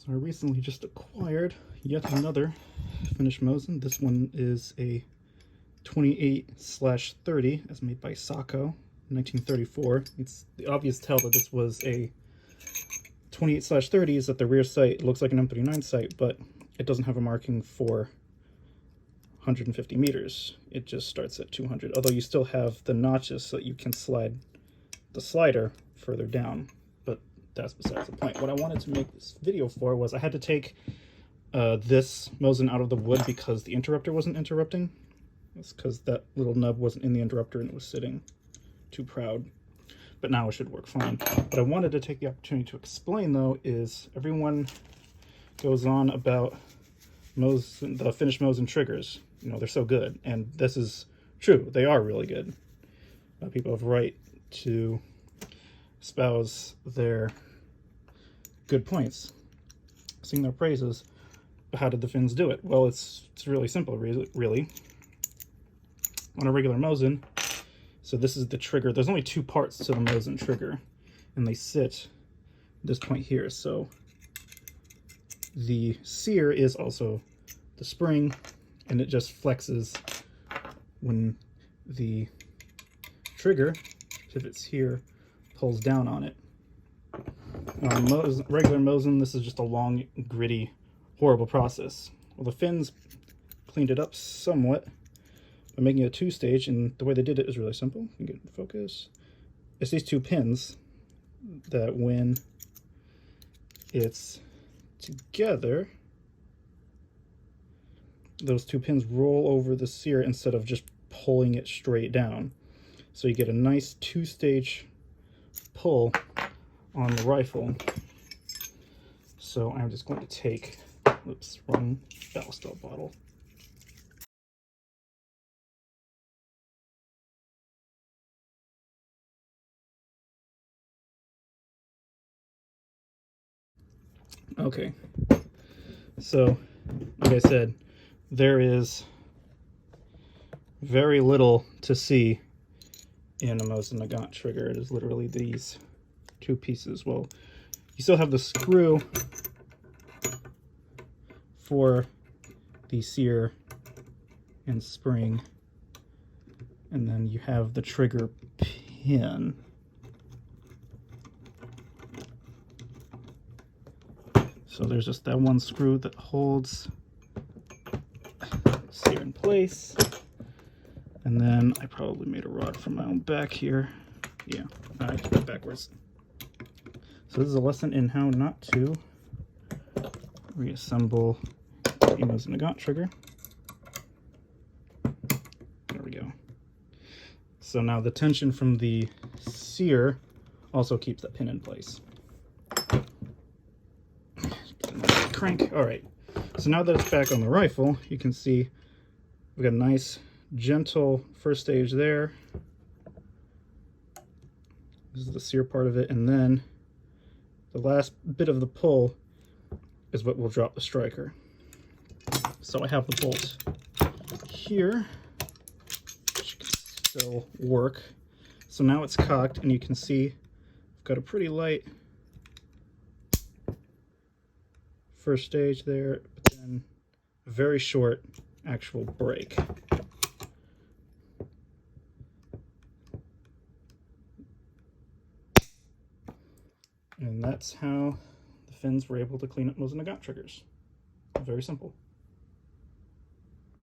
So I recently just acquired yet another Finnish Mosin. This one is a 28/30 as made by Sako, 1934. It's the obvious tell that this was a 28/30 is at the rear sight. It looks like an M39 sight, but it doesn't have a marking for 150 meters. It just starts at 200, although you still have the notches so that you can slide the slider further down, but that's besides the point. What I wanted to make this video for was I had to take this Mosin out of the wood because the interrupter wasn't interrupting. It's because that little nub wasn't in the interrupter and it was sitting too proud. But now it should work fine. What I wanted to take the opportunity to explain, though, is everyone goes on about Mosin, the Finnish Mosin triggers. You know, they're so good, and this is true. They are really good. People have a right to espouse their good points, sing their praises. But how did the Finns do it? Well, it's really simple, really. On a regular Mosin, so this is the trigger. There's only two parts to the Mosin trigger, and they sit at this point here. So the Sear is also the spring, and it just flexes when the trigger pivots here, pulls down on it. On regular Mosin, this is just a long, gritty, horrible process. Well, the Finns cleaned it up somewhat by making it a two-stage, and the way they did it is really simple. You can get it in focus. It's these two pins that when it's together, those two pins roll over the Sear instead of just pulling it straight down. So you get a nice two-stage pull on the rifle. So I'm just going to take, oops, wrong Ballastol bottle. Okay, so like I said, there is very little to see in a Mosin-nagant trigger. It is literally these two pieces. Well, you still have the screw for the Sear and spring, and then you have the trigger pin. So there's just that one screw that holds Sear in place. And then I probably made a rod from my own back here. Yeah, I did it backwards. So this is a lesson in how not to reassemble a Mosin-nagant trigger. There we go. So now the tension from the Sear also keeps that pin in place. Crank. All right. So now that it's back on the rifle, you can see we've got a nice gentle first stage there. This is the Sear part of it, and then the last bit of the pull is what will drop the striker. So I have the bolt here, which can still work. So now it's cocked, and you can see I've got a pretty light first stage there, but then a very short actual break. And that's how the Finns were able to clean up Mosin-nagant triggers. Very simple.